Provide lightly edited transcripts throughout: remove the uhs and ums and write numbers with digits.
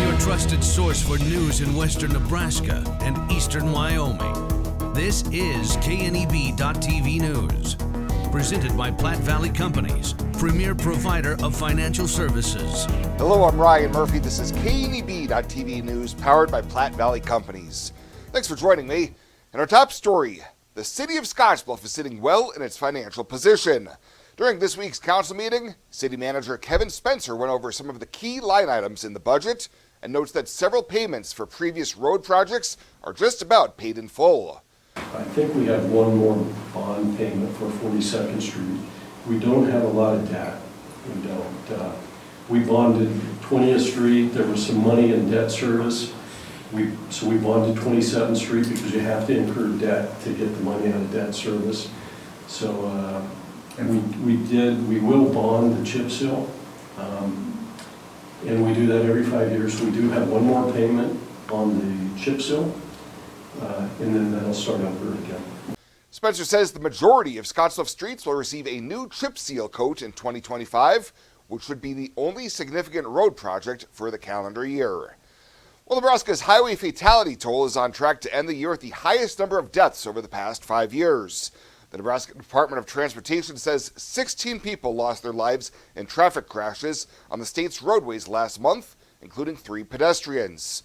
Your trusted source for news in western Nebraska and eastern Wyoming. This is KNEB.TV News. Presented by Platte Valley Companies, premier provider of financial services. Hello, I'm Ryan Murphy. This is KNEB.TV News, powered by Platte Valley Companies. Thanks for joining me. In our top story, the city of Scottsbluff is sitting well in its financial position. During this week's council meeting, city manager Kevin Spencer went over some of the key line items in the budget and notes that several payments for previous road projects are just about paid in full. I think we have one more bond payment for 42nd Street. We don't have a lot of debt. We don't. We bonded 20th Street. There was some money in debt service. So we bonded 27th Street because you have to incur debt to get the money out of debt service. So we will bond the chip seal. And we do that every 5 years. We do have one more payment on the chip seal. And then that'll start over again. Spencer says the majority of Scottsbluff streets will receive a new chip seal coat in 2025, which would be the only significant road project for the calendar year. Well, Nebraska's highway fatality toll is on track to end the year with the highest number of deaths over the past 5 years. The Nebraska Department of Transportation says 16 people lost their lives in traffic crashes on the state's roadways last month, including 3 pedestrians.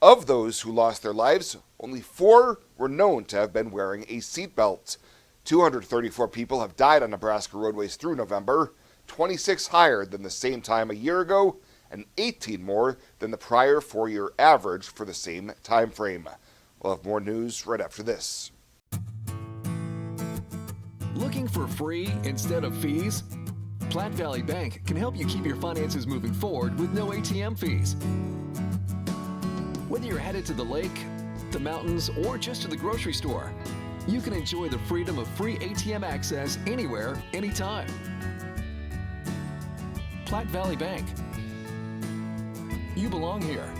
Of those who lost their lives, only 4 were known to have been wearing a seatbelt. 234 people have died on Nebraska roadways through November, 26 higher than the same time a year ago, and 18 more than the prior 4-year average for the same time frame. We'll have more news right after this. Looking for free instead of fees? Platte Valley Bank can help you keep your finances moving forward with no ATM fees. Whether you're headed to the lake, the mountains, or just to the grocery store, you can enjoy the freedom of free ATM access anywhere, anytime. Platte Valley Bank. You belong here.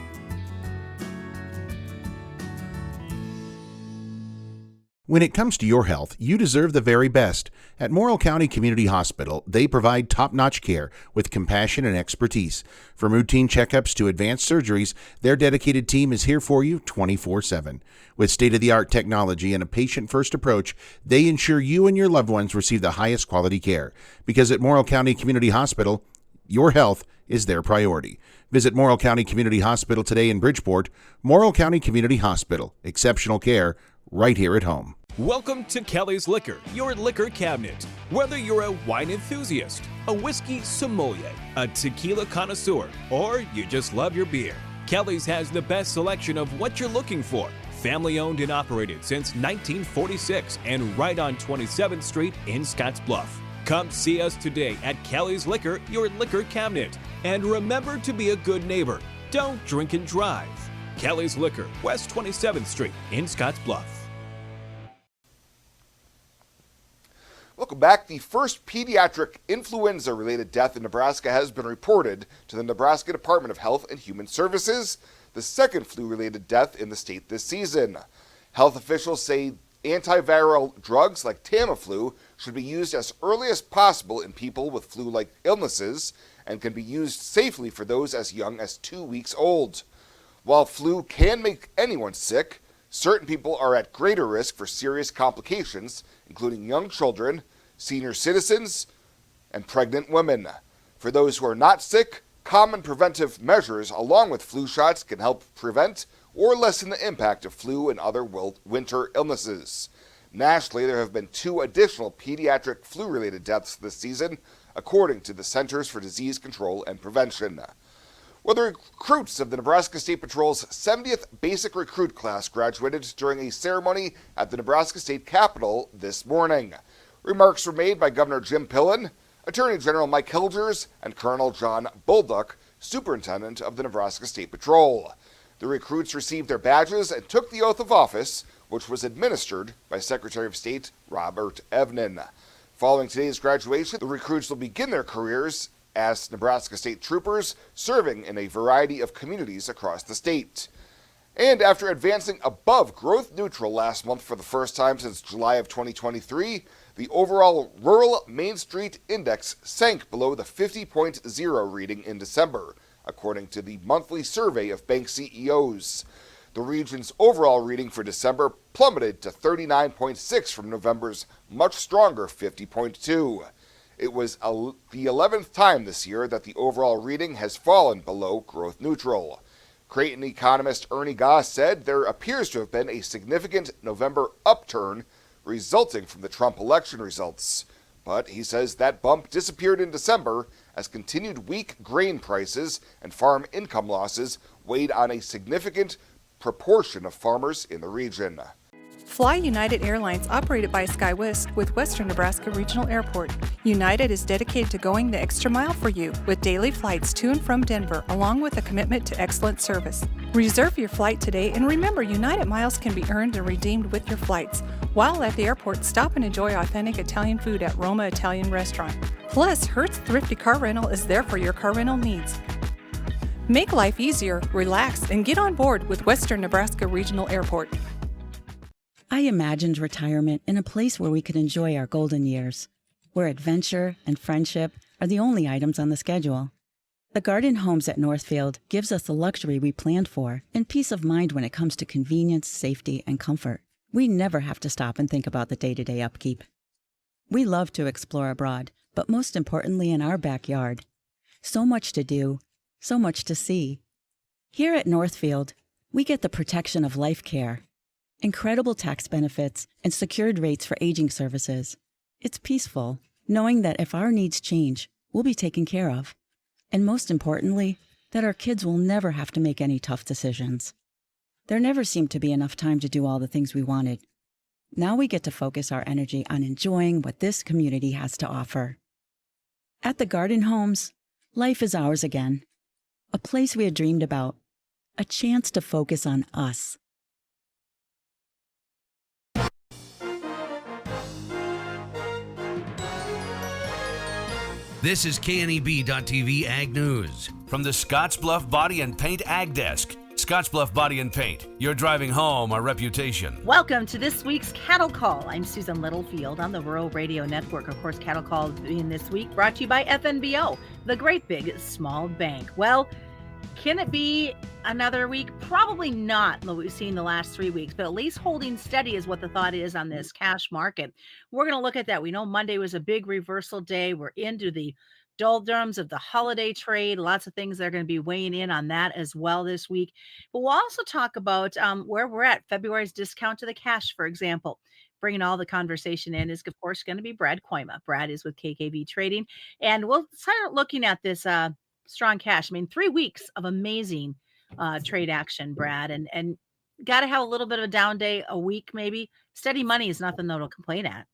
When it comes to your health, you deserve the very best. At Morrill County Community Hospital, they provide top-notch care with compassion and expertise. From routine checkups to advanced surgeries, their dedicated team is here for you 24/7. With state-of-the-art technology and a patient-first approach, they ensure you and your loved ones receive the highest quality care. Because at Morrill County Community Hospital, your health is their priority. Visit Morrill County Community Hospital today in Bridgeport. Morrill County Community Hospital. Exceptional care right here at home. Welcome to Kelly's Liquor, your liquor cabinet. Whether you're a wine enthusiast, a whiskey sommelier, a tequila connoisseur, or you just love your beer, Kelly's has the best selection of what you're looking for. Family owned and operated since 1946 and right on 27th Street in Scottsbluff. Come see us today at Kelly's Liquor, your liquor cabinet. And remember to be a good neighbor. Don't drink and drive. Kelly's Liquor, West 27th Street in Scottsbluff. Welcome back. The first pediatric influenza-related death in Nebraska has been reported to the Nebraska Department of Health and Human Services, the second flu-related death in the state this season. Health officials say antiviral drugs like Tamiflu should be used as early as possible in people with flu-like illnesses and can be used safely for those as young as 2 weeks old. While flu can make anyone sick, certain people are at greater risk for serious complications, including young children, senior citizens, and pregnant women. For those who are not sick, common preventive measures along with flu shots can help prevent or lessen the impact of flu and other winter illnesses. Nationally, there have been 2 additional pediatric flu-related deaths this season, according to the Centers for Disease Control and Prevention. Well, the recruits of the Nebraska State Patrol's 70th Basic Recruit class graduated during a ceremony at the Nebraska State Capitol this morning. Remarks were made by Governor Jim Pillen, Attorney General Mike Hilgers, and Colonel John Bolduc, Superintendent of the Nebraska State Patrol. The recruits received their badges and took the oath of office, which was administered by Secretary of State Robert Evnen. Following today's graduation, the recruits will begin their careers as Nebraska State Troopers, serving in a variety of communities across the state. And after advancing above growth neutral last month for the first time since July of 2023, the overall rural Main Street Index sank below the 50.0 reading in December, according to the monthly survey of bank CEOs. The region's overall reading for December plummeted to 39.6 from November's much stronger 50.2. It was the 11th time this year that the overall reading has fallen below growth neutral. Creighton economist Ernie Goss said there appears to have been a significant November upturn resulting from the Trump election results. But he says that bump disappeared in December as continued weak grain prices and farm income losses weighed on a significant proportion of farmers in the region. Fly United Airlines, operated by SkyWest with Western Nebraska Regional Airport. United is dedicated to going the extra mile for you with daily flights to and from Denver, along with a commitment to excellent service. Reserve your flight today, and remember, United miles can be earned and redeemed with your flights. While at the airport, stop and enjoy authentic Italian food at Roma Italian Restaurant. Plus, Hertz Thrifty Car Rental is there for your car rental needs. Make life easier, relax, and get on board with Western Nebraska Regional Airport. I imagined retirement in a place where we could enjoy our golden years, where adventure and friendship are the only items on the schedule. The Garden Homes at Northfield gives us the luxury we planned for and peace of mind when it comes to convenience, safety, and comfort. We never have to stop and think about the day-to-day upkeep. We love to explore abroad, but most importantly in our backyard. So much to do, so much to see. Here at Northfield, we get the protection of life care, incredible tax benefits, and secured rates for aging services. It's peaceful, knowing that if our needs change, we'll be taken care of. And most importantly, that our kids will never have to make any tough decisions. There never seemed to be enough time to do all the things we wanted. Now we get to focus our energy on enjoying what this community has to offer. At the Garden Homes, life is ours again. A place we had dreamed about. A chance to focus on us. This is KNEB.TV Ag News from the Scottsbluff Body and Paint Ag Desk. Scottsbluff Body and Paint, you're driving home our reputation. Welcome to this week's Cattle Call. I'm Susan Littlefield on the Rural Radio Network. Of course, Cattle Call being this week brought to you by FNBO, the great big small bank. Well, can it be another week? Probably not what we've seen the last 3 weeks, but at least holding steady is what the thought is on this cash market. We're going to look at that. We know Monday was a big reversal day. We're into the doldrums of the holiday trade. Lots of things that are going to be weighing in on that as well this week. But we'll also talk about where we're at. February's discount to the cash, for example. Bringing all the conversation in is, of course, going to be Brad Koima. Brad is with KKB Trading. And we'll start looking at this strong cash. I mean, 3 weeks of amazing trade action, Brad, and got to have a little bit of a down day a week, maybe. Steady money is nothing though to complain at.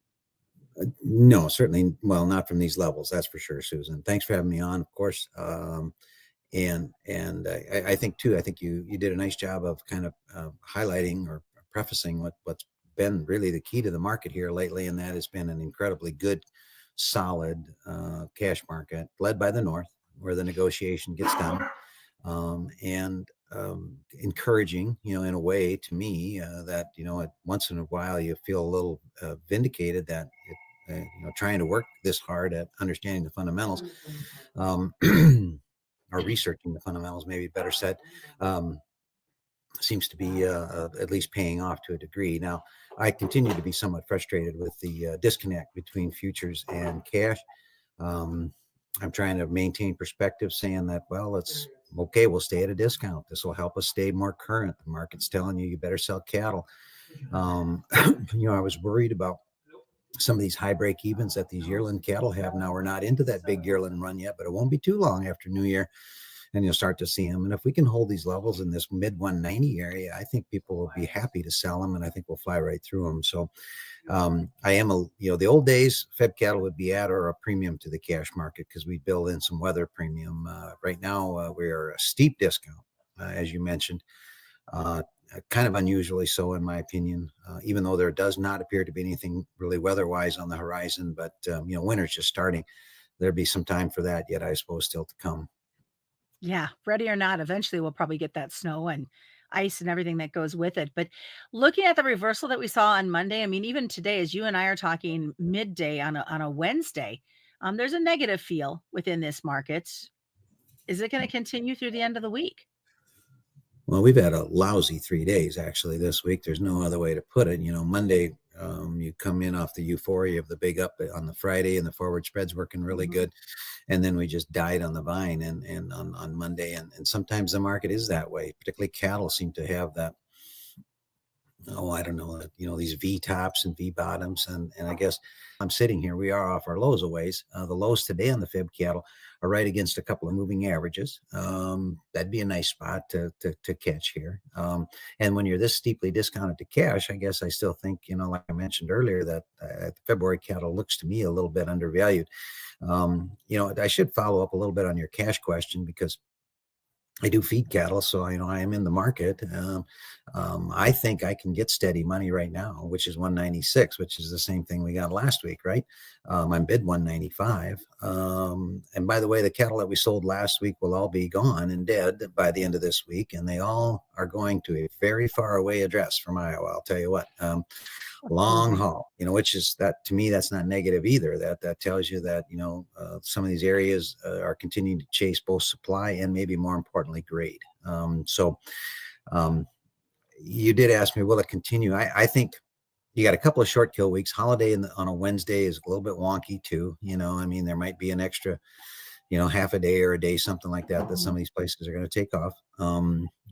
No, certainly. Well, not from these levels. That's for sure, Susan. Thanks for having me on, of course. And I think too, I think you did a nice job of kind of highlighting or prefacing what's been really the key to the market here lately. And that has been an incredibly good, solid cash market led by the North, where the negotiation gets done, and encouraging, in a way to me, that, once in a while you feel a little vindicated that, trying to work this hard at understanding the fundamentals, or researching the fundamentals, maybe better said, seems to be at least paying off to a degree. Now, I continue to be somewhat frustrated with the disconnect between futures and cash. I'm trying to maintain perspective, saying that, well, it's okay. We'll stay at a discount. This will help us stay more current. The market's telling you better sell cattle. I was worried about some of these high break evens that these yearling cattle have now. We're not into that big yearling run yet, but it won't be too long after New Year, and you'll start to see them. And if we can hold these levels in this mid 190 area, I think people will be happy to sell them, and I think we'll fly right through them. So I am the old days, fed cattle would be at or a premium to the cash market because we build in some weather premium. Right now, we're a steep discount, as you mentioned, kind of unusually so, in my opinion, even though there does not appear to be anything really weather-wise on the horizon. But, winter's just starting. There'll be some time for that yet, I suppose, still to come. Yeah, ready or not, eventually we'll probably get that snow and ice and everything that goes with it. But looking at the reversal that we saw on Monday, I mean, even today, as you and I are talking midday on a Wednesday, there's a negative feel within this market. is it going to continue through the end of the week? Well, we've had a lousy 3 days actually this week. There's no other way to put it. Monday, you come in off the euphoria of the big up on the Friday, and the forward spread's working really good. And then we just died on the vine and on Monday. And sometimes the market is that way, particularly cattle seem to have that. I don't know, these V tops and V bottoms. And I guess I'm sitting here, we are off our lows a ways. The lows today on the fib cattle are right against a couple of moving averages. That'd be a nice spot to catch here. And when you're this steeply discounted to cash, I guess I still think, like I mentioned earlier, that the February cattle looks to me a little bit undervalued. I should follow up a little bit on your cash question, because I do feed cattle, so I am in the market. I think I can get steady money right now, which is 196, which is the same thing we got last week, right? I'm bid 195. And by the way, the cattle that we sold last week will all be gone and dead by the end of this week, and they all are going to a very far away address from Iowa. I'll tell you what. Long haul, which is, that to me, that's not negative either. That tells you that some of these areas are continuing to chase both supply and, maybe more importantly, grade. You did ask me, will it continue? I think you got a couple of short kill weeks. Holiday on a Wednesday is a little bit wonky too. There might be an extra half a day or a day, something like that some of these places are going to take off.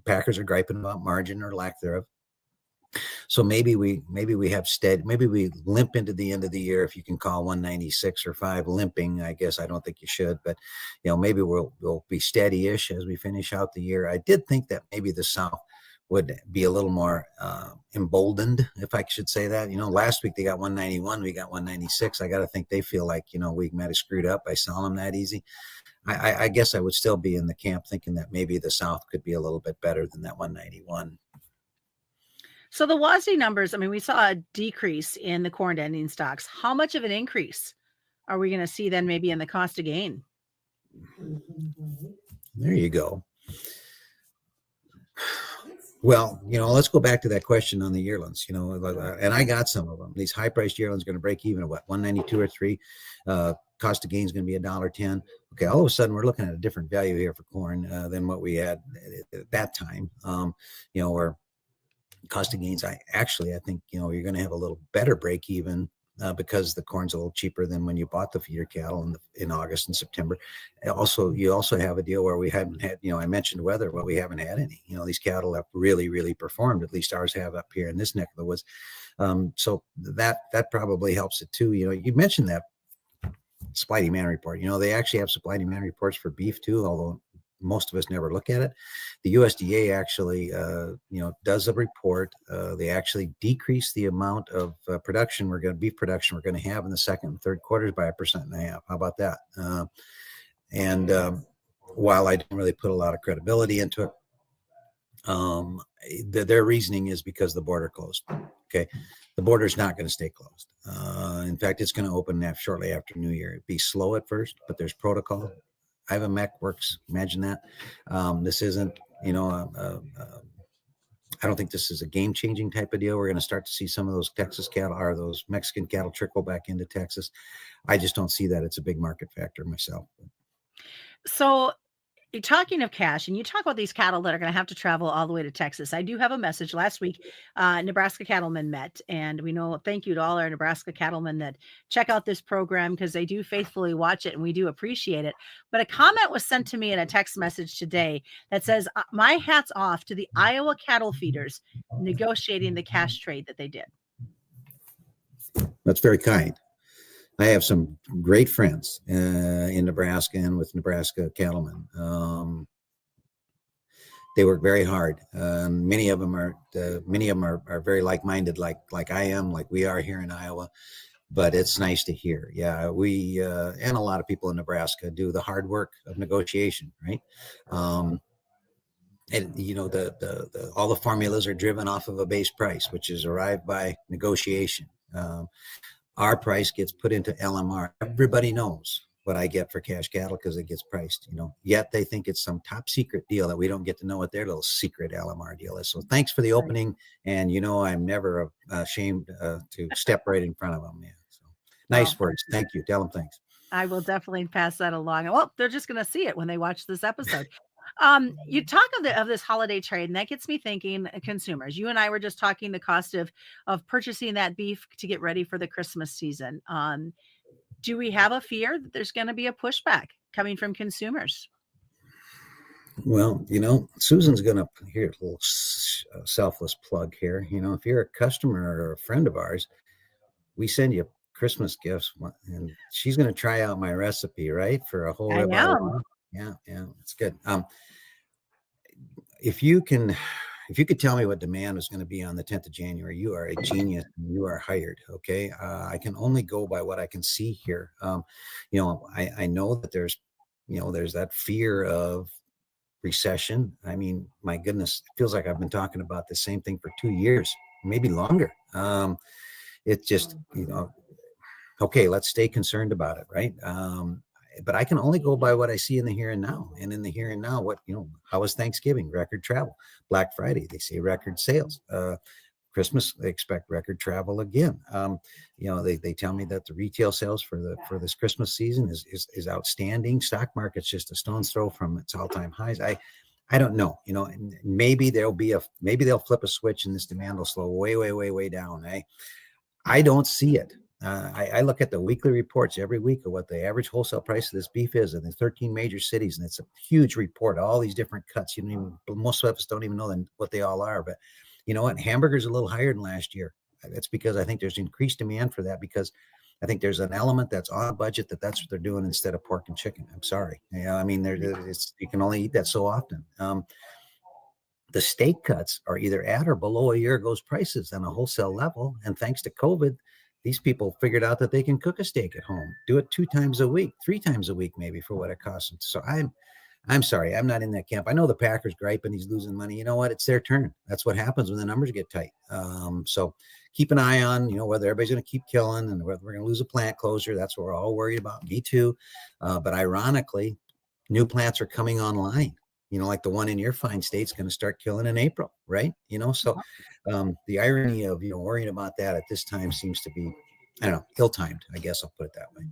Packers are griping about margin or lack thereof. So maybe we have steady, maybe we limp into the end of the year, if you can call 196 or 5 limping. I guess I don't think you should, but maybe we'll be steady-ish as we finish out the year. I did think that maybe the South would be a little more emboldened, if I should say that. Last week they got 191, we got 196. I got to think they feel like, we might have screwed up by selling them that easy. I guess I would still be in the camp thinking that maybe the South could be a little bit better than that 191. So the WASDE numbers, we saw a decrease in the corn ending stocks. How much of an increase are we going to see then maybe in the cost of gain? There you go. Well, let's go back to that question on the yearlings, and I got some of them. These high-priced yearlings going to break even at what, 192 or 3? Cost of gain is going to be $1.10. Okay, all of a sudden we're looking at a different value here for corn than what we had at that time. Where cost of gains, I think, you're going to have a little better break even because the corn's a little cheaper than when you bought the feeder cattle in August and September. You also have a deal where we haven't had, I mentioned weather, but we haven't had any. These cattle have really, really performed. At least ours have up here in this neck of the woods. So that probably helps it too. You mentioned that supply demand report. They actually have supply demand reports for beef too, although most of us never look at it. The USDA actually, does a report. They actually decrease the amount of beef production we're going to have in the second and third quarters by 1.5%. How about that? While I didn't really put a lot of credibility into it, their reasoning is because the border closed. Okay, the border is not going to stay closed. In fact, it's going to open shortly after New Year. It'd be slow at first, but there's protocol. Ivamec works. Imagine that. This isn't, I don't think this is a game-changing type of deal. We're going to start to see some of those Texas cattle or those Mexican cattle trickle back into Texas. I just don't see that it's a big market factor myself. So you're talking of cash, and you talk about these cattle that are going to have to travel all the way to Texas. I do have a message. Last week, Nebraska cattlemen met, and thank you to all our Nebraska cattlemen that check out this program, because they do faithfully watch it, and we do appreciate it. But a comment was sent to me in a text message today that says, my hat's off to the Iowa cattle feeders negotiating the cash trade that they did. That's very kind. I have some great friends in Nebraska and with Nebraska cattlemen. They work very hard. Many of them are very like-minded, like I am, like we are here in Iowa. But it's nice to hear. Yeah, we and a lot of people in Nebraska do the hard work of negotiation, right? And all the formulas are driven off of a base price, which is arrived by negotiation. Our price gets put into LMR. Everybody knows what I get for cash cattle because it gets priced, yet they think it's some top secret deal that we don't get to know what their little secret LMR deal is. So thanks for the opening. And, I'm never ashamed to step right in front of them. Yeah. So nice words. Thank you. Tell them thanks. I will definitely pass that along. Well, they're just going to see it when they watch this episode. You talk of this holiday trade, and that gets me thinking. Consumers, you and I were just talking the cost of purchasing that beef to get ready for the Christmas season. Do we have a fear that there's going to be a pushback coming from consumers? Well, Susan's going to, here, a little selfless plug here. If you're a customer or a friend of ours, we send you Christmas gifts, and she's going to try out my recipe, right? For a whole ribeye. Yeah, it's good. If you could tell me what demand is going to be on the 10th of January, you are a genius. You are hired. Okay. I can only go by what I can see here. I know that there's that fear of recession. I mean, my goodness, it feels like I've been talking about the same thing for 2 years, maybe longer. It's just, okay, let's stay concerned about it. Right. But I can only go by what I see in the here and now. And in the here and now, how was Thanksgiving? Record travel. Black Friday, they say record sales. Christmas, they expect record travel again. They tell me that the retail sales for this Christmas season is outstanding. Stock market's just a stone's throw from its all-time highs. I don't know. Maybe they'll flip a switch and this demand will slow way down. I don't see it. I look at the weekly reports every week of what the average wholesale price of this beef is in the 13 major cities, and it's a huge report. All these different cuts. Most of us don't even know what they all are. But you know what? Hamburger's a little higher than last year. That's because I think there's increased demand for that, because I think there's an element that's on budget that's what they're doing instead of pork and chicken. I'm sorry. You can only eat that so often. The steak cuts are either at or below a year ago's prices on a wholesale level, and thanks to COVID, these people figured out that they can cook a steak at home, do it 2 times a week, 3 times a week, maybe, for what it costs them. So I'm sorry, I'm not in that camp. I know the Packers gripe and he's losing money. You know what? It's their turn. That's what happens when the numbers get tight. So keep an eye on, whether everybody's going to keep killing and whether we're going to lose a plant closure. That's what we're all worried about. Me too. But ironically, new plants are coming online. Like the one in your fine state's going to start killing in April, right? So the irony of, worrying about that at this time seems to be, I don't know, ill-timed, I guess I'll put it that way.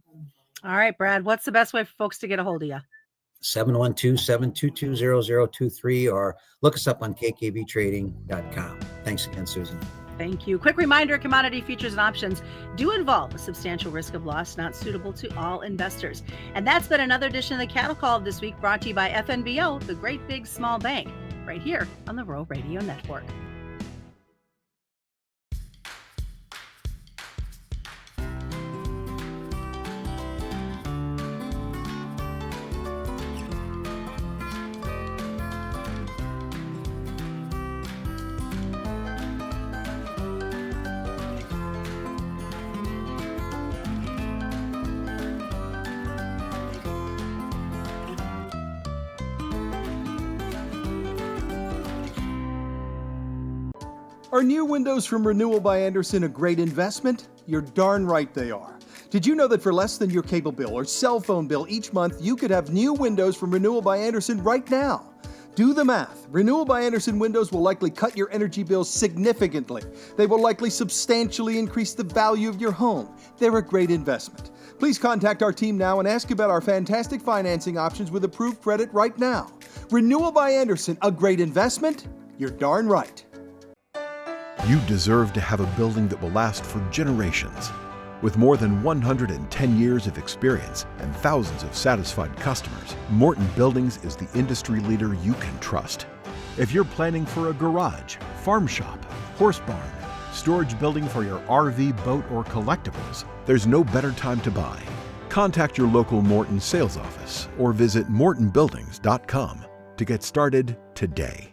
All right, Brad, what's the best way for folks to get a hold of you? 712-722-0023, or look us up on kkvtrading.com. Thanks again, Susan. Thank you. Quick reminder, commodity futures and options do involve a substantial risk of loss, not suitable to all investors. And that's been another edition of the Cattle Call of this week, brought to you by FNBO, the Great Big Small Bank, right here on the Rural Radio Network. Are new windows from Renewal by Andersen a great investment? You're darn right they are. Did you know that for less than your cable bill or cell phone bill each month, you could have new windows from Renewal by Andersen right now? Do the math. Renewal by Andersen windows will likely cut your energy bills significantly. They will likely substantially increase the value of your home. They're a great investment. Please contact our team now and ask about our fantastic financing options with approved credit right now. Renewal by Andersen, a great investment? You're darn right. You deserve to have a building that will last for generations. With more than 110 years of experience and thousands of satisfied customers, Morton Buildings is the industry leader you can trust. If you're planning for a garage, farm shop, horse barn, storage building for your RV, boat, or collectibles, there's no better time to buy. Contact your local Morton sales office or visit mortonbuildings.com to get started today.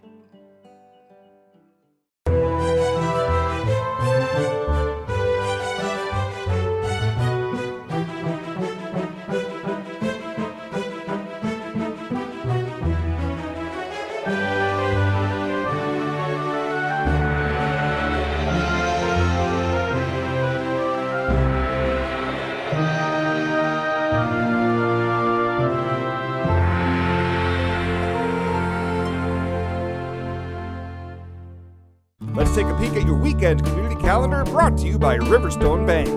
Let's take a peek at your weekend community calendar, brought to you by Riverstone Bank.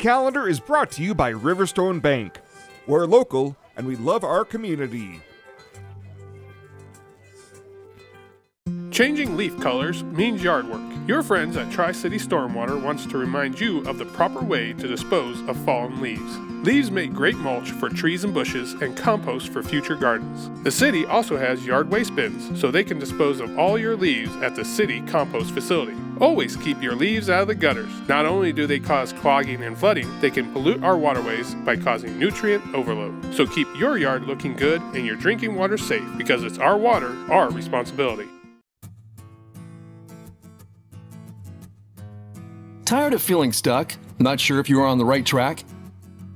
calendar is brought to you by Riverstone Bank. We're local and we love our community. Changing leaf colors means yard work. Your friends at Tri-City Stormwater wants to remind you of the proper way to dispose of fallen leaves. Leaves make great mulch for trees and bushes and compost for future gardens. The city also has yard waste bins, so they can dispose of all your leaves at the city compost facility. Always keep your leaves out of the gutters. Not only do they cause clogging and flooding, they can pollute our waterways by causing nutrient overload. So keep your yard looking good and your drinking water safe, because it's our water, our responsibility. Tired of feeling stuck? Not sure if you are on the right track?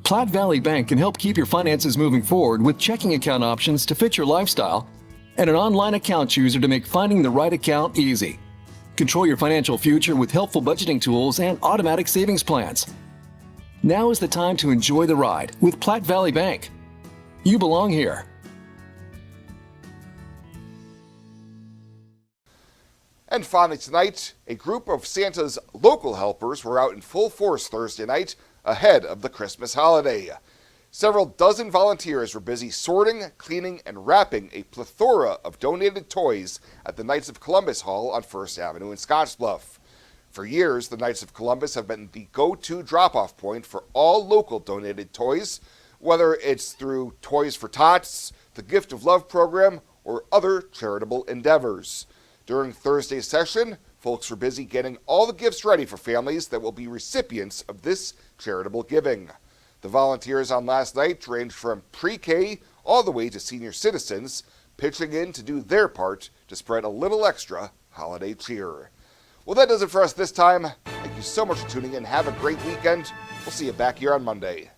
Platte Valley Bank can help keep your finances moving forward with checking account options to fit your lifestyle and an online account chooser to make finding the right account easy. Control your financial future with helpful budgeting tools and automatic savings plans. Now is the time to enjoy the ride with Platte Valley Bank. You belong here. And finally tonight, a group of Santa's local helpers were out in full force Thursday night ahead of the Christmas holiday. Several dozen volunteers were busy sorting, cleaning, and wrapping a plethora of donated toys at the Knights of Columbus Hall on First Avenue in Scottsbluff. For years, the Knights of Columbus have been the go-to drop-off point for all local donated toys, whether it's through Toys for Tots, the Gift of Love program, or other charitable endeavors. During Thursday's session, folks were busy getting all the gifts ready for families that will be recipients of this charitable giving. The volunteers on last night ranged from pre-K all the way to senior citizens, pitching in to do their part to spread a little extra holiday cheer. Well, that does it for us this time. Thank you so much for tuning in. Have a great weekend. We'll see you back here on Monday.